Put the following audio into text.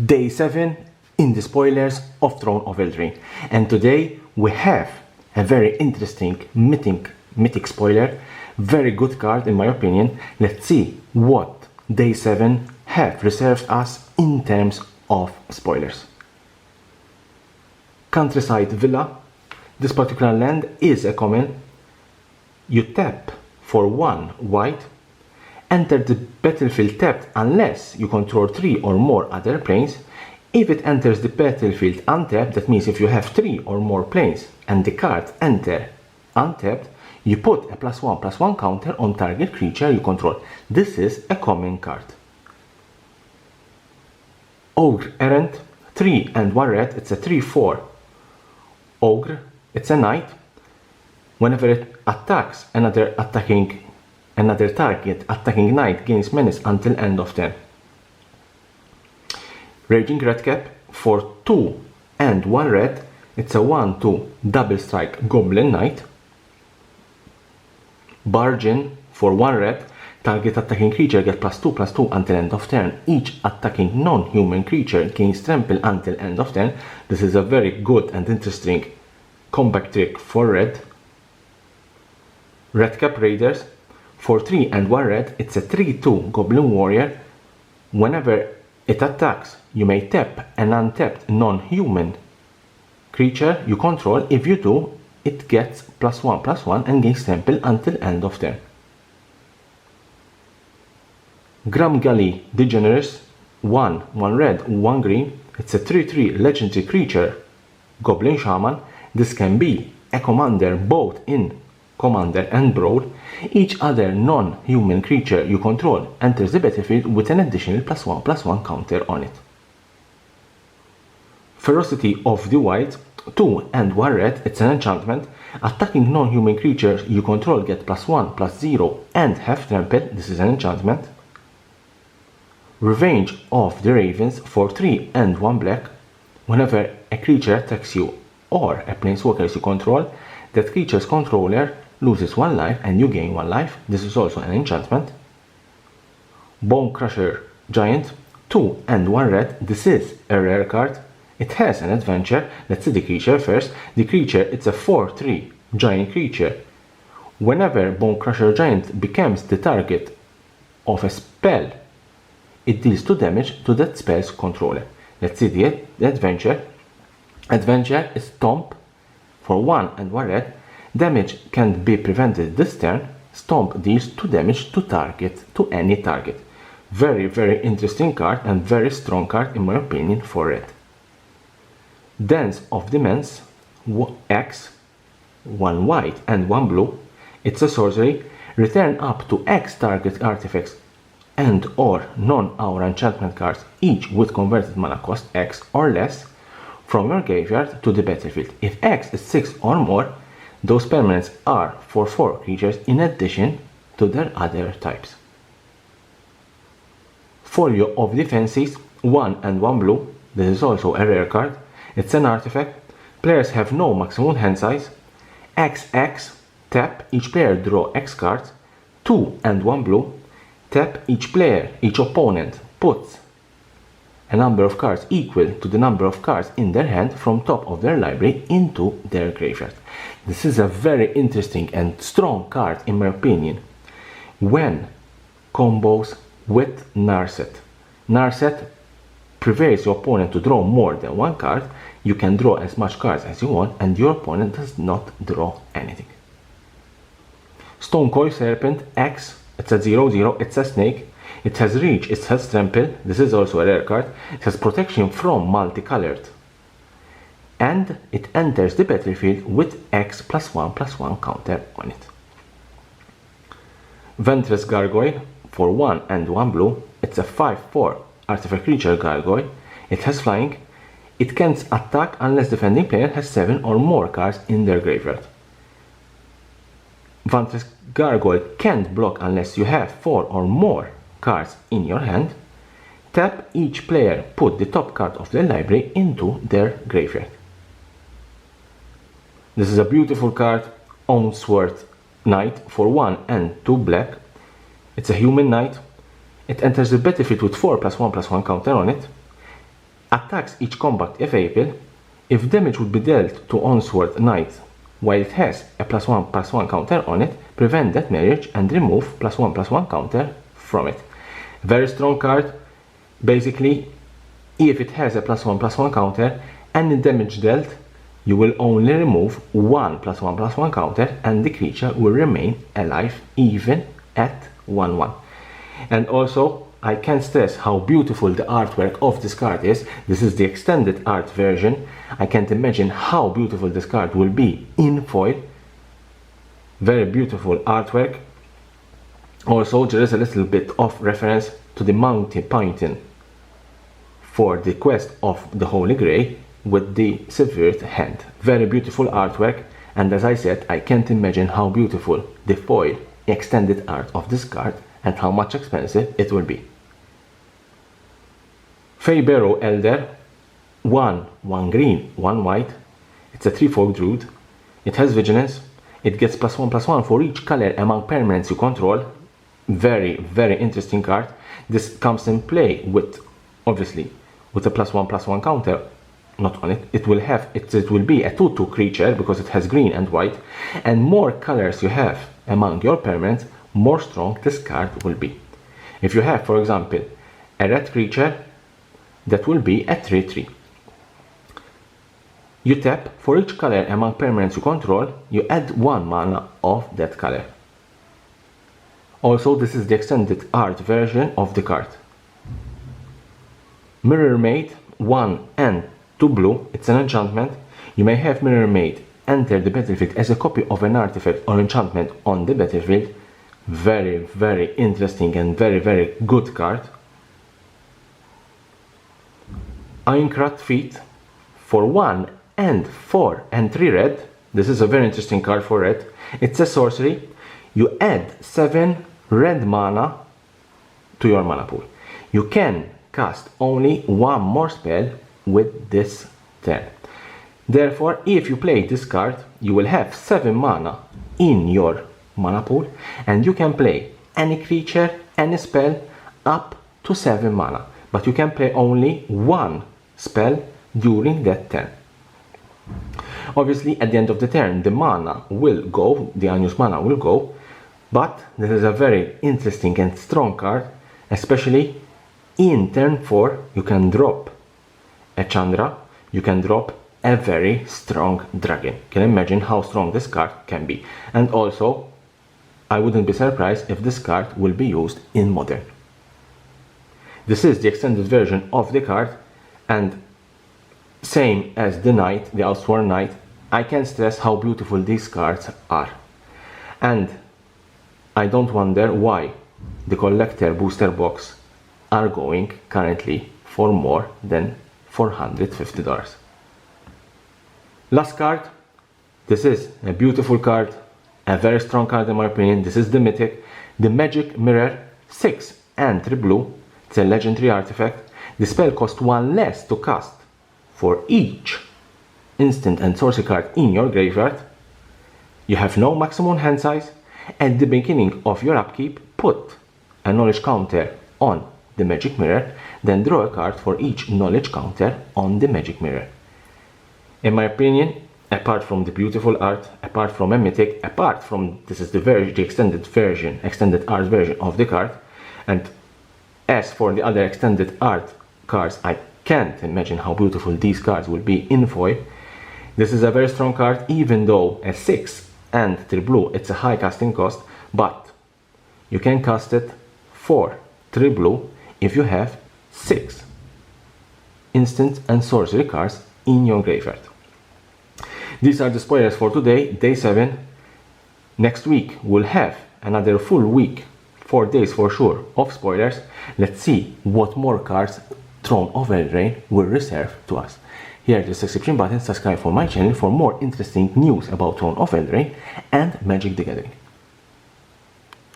Day 7 in the spoilers of Throne of Eldraine, and today we have a very interesting mythic spoiler, very good card in my opinion. Let's see what Day 7 have reserved us in terms of spoilers. Countryside Villa. This particular land is a common. You tap for 1 white, enter the battlefield tapped unless you control 3 or more other planes. If it enters the battlefield untapped, that means if you have 3 or more planes and the card enter untapped, you put a +1/+1 counter on target creature you control. This is a common card. Ogre Errant, 3 and 1 red, it's a 3/4 ogre, it's a knight. Whenever it attacks another target attacking knight gains menace until end of turn. Raging Redcap for 2 and 1 red, it's a 1/2 double strike goblin knight. Bargain for 1 red, target attacking creature get +2/+2 until end of turn. Each attacking non-human creature gains trample until end of turn. This is a very good and interesting comeback trick for red. Redcap Raiders for 3 and 1 red, it's a 3/2 goblin warrior. Whenever it attacks, you may tap an untapped non-human creature you control. If you do, it gets +1/+1 and gains trample until end of turn. Grumgully Degeneres, 1 red, 1 green. It's a 3/3 legendary creature, Goblin Shaman. This can be a commander both in Commander and Brawl. Each other non-human creature you control enters the battlefield with an additional +1/+1 counter on it. Ferocity of the Wild, 2 and 1 red, it's an enchantment. Attacking non-human creatures you control get +1/+0 and have trample. This is an enchantment. Revenge of the Ravens for 3 and 1 black. Whenever a creature attacks you or a planeswalker you control, that creature's controller loses 1 life and you gain 1 life. This is also an enchantment. Bone Crusher Giant, 2 and 1 red. This is a rare card. It has an adventure. Let's see the creature first. The creature, it's a 4/3 giant creature. Whenever Bone Crusher Giant becomes the target of a spell, it deals 2 damage to that spell's controller. Let's see the adventure. Adventure is Stomp for 1 and 1 red. Damage can't be prevented this turn. Stomp deals 2 damage to any target. Very interesting card and very strong card in my opinion for red. Dance of Demons, X, 1 white and 1 blue. It's a sorcery. Return up to X target artifacts and or non-aura enchantment cards, each with converted mana cost X or less, from your graveyard to the battlefield. If X is 6 or more, those permanents are for 4 creatures in addition to their other types. Folio of Defenses, 1 and 1 blue. This is also a rare card. It's an artifact. Players have no maximum hand size. XX, tap, each player draw X cards. 2 and 1 blue. Tap, each opponent puts a number of cards equal to the number of cards in their hand from top of their library into their graveyard. This is a very interesting and strong card in my opinion when combos with Narset. Narset prevails your opponent to draw more than 1 card. You can draw as much cards as you want and your opponent does not draw anything. Stonecoil Serpent X, it's a 0/0, it's a snake. It has reach, it has trample. This is also a rare card. It has protection from multicolored. And it enters the battlefield with X +1/+1 counter on it. Ventress Gargoyle for 1 and 1 blue. It's a 5/4 artifact creature gargoyle. It has flying. It can't attack unless defending player has 7 or more cards in their graveyard. Ventress Gargoyle can't block unless you have 4 or more cards in your hand. Tap, each player put the top card of their library into their graveyard. This is a beautiful card, Onsworth Knight for 1 and 2 black. It's a human knight. It enters the battlefield with 4 +1/+1 counter on it. Attacks each combat if able. If damage would be dealt to Onsword Knight while it has a +1/+1 counter on it, prevent that marriage and remove +1/+1 counter from it. Very strong card. Basically, if it has a +1/+1 counter, any damage dealt, you will only remove one +1/+1 counter and the creature will remain alive even at 1/1. And also, I can't stress how beautiful the artwork of this card is. This is the extended art version. I can't imagine how beautiful this card will be in foil. Very beautiful artwork. Also, there is a little bit of reference to the mountain painting for the quest of the Holy Grail with the severed hand. Very beautiful artwork, and as I said, I can't imagine how beautiful the foil extended art of this card and how much expensive it will be. Feybarrow Elder, 1 green, 1 white. It's a 3/4 druid. It has vigilance. It gets +1/+1 for each color among permanents you control. Very, very interesting card. This comes in play with, obviously, with a +1/+1 counter not on it. It will be a 2/2 creature because it has green and white, and more colors you have among your permanents, more strong this card will be. If you have, for example, a red creature, that will be a 3/3. You tap, for each color among permanents you control, you add 1 mana of that color. Also, this is the extended art version of the card. Mirror Maid, 1 and 2 blue, it's an enchantment. You may have Mirror Maid enter the battlefield as a copy of an artifact or enchantment on the battlefield. Very, very interesting and very, very good card. Ironcrad Feet, for 1 and 4 and 3 red. This is a very interesting card for red. It's a sorcery. You add 7 red mana to your mana pool. You can cast only 1 more spell with this turn. Therefore, if you play this card, you will have 7 mana in your mana pool, and you can play any creature, any spell up to 7 mana. But you can play only 1 spell during that turn. Obviously, at the end of the turn, the mana will go, the unused mana will go, but this is a very interesting and strong card, especially in turn 4, you can drop a Chandra, you can drop a very strong dragon. Can you imagine how strong this card can be? And also, I wouldn't be surprised if this card will be used in Modern. This is the extended version of the card, and same as the Knight, the Outsworn Knight, I can stress how beautiful these cards are. And I don't wonder why the collector booster box are going currently for more than $450. Last card. This is a beautiful card, a very strong card in my opinion. This is the Mythic, the Magic Mirror, 6 and 3 blue. It's a legendary artifact. The spell costs 1 less to cast for each instant and sorcery card in your graveyard. You have no maximum hand size. At the beginning of your upkeep, put a knowledge counter on the Magic Mirror, then draw a card for each knowledge counter on the Magic Mirror. In my opinion, apart from the beautiful art, apart from a Mythic, apart from this is the extended art version of the card, and as for the other extended art cards, I can't imagine how beautiful these cards will be in foil. This is a very strong card, even though a 6 and 3 blue, it's a high casting cost, but you can cast it for 3 blue if you have 6 instant and sorcery cards in your graveyard. These are the spoilers for today, day 7. Next week we'll have another full week, 4 days for sure, of spoilers. Let's see what more cards Throne of Eldraine will reserve to us. Here is the subscription button, subscribe for my channel for more interesting news about Throne of Eldraine and Magic the Gathering.